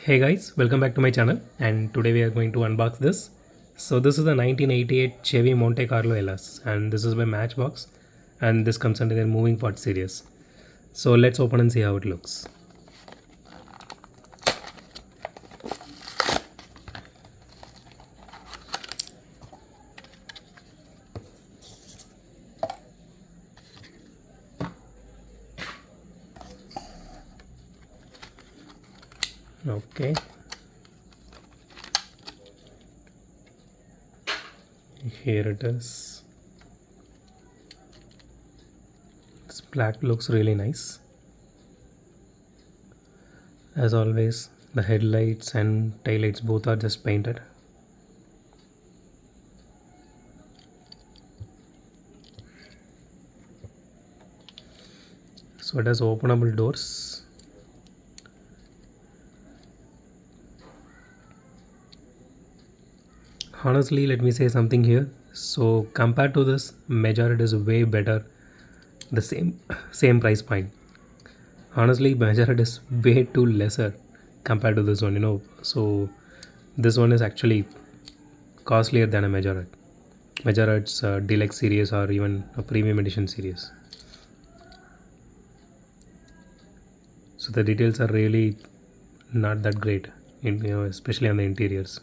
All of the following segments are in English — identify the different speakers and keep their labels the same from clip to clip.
Speaker 1: Hey guys, welcome back to my channel, and today we are going to unbox this. So this is the 1988 Chevy Monte Carlo LS, and this is by Matchbox, and this comes under their moving parts series. So let's open and see how it looks. Okay. Here it is. This black looks really nice. As always, the headlights and taillights both are just painted. So it has openable doors. Honestly, let me say something here. So compared to this, Majorette is way better. The same price point. Honestly, Majorette is way too lesser compared to this one. So this one is actually costlier than a Majorette. Majorette's deluxe series or even a premium edition series. So the details are really not that great, especially on the interiors.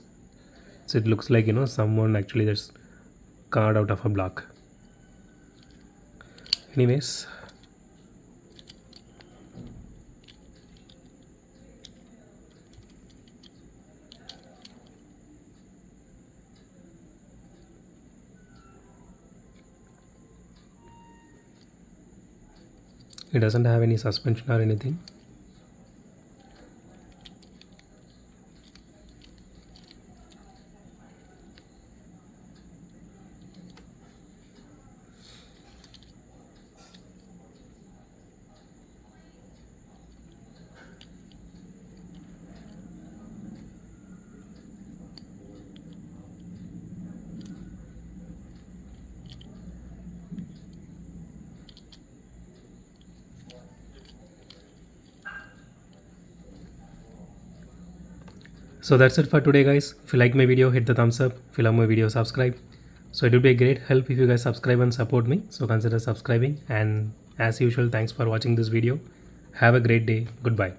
Speaker 1: So it looks like someone actually just carved out of a block. Anyways, it doesn't have any suspension or anything. So that's it for today, guys. If you like my video, hit the thumbs up. If you love my video, subscribe. So it would be a great help if you guys subscribe and support me. So consider subscribing. And as usual, thanks for watching this video. Have a great day. Goodbye.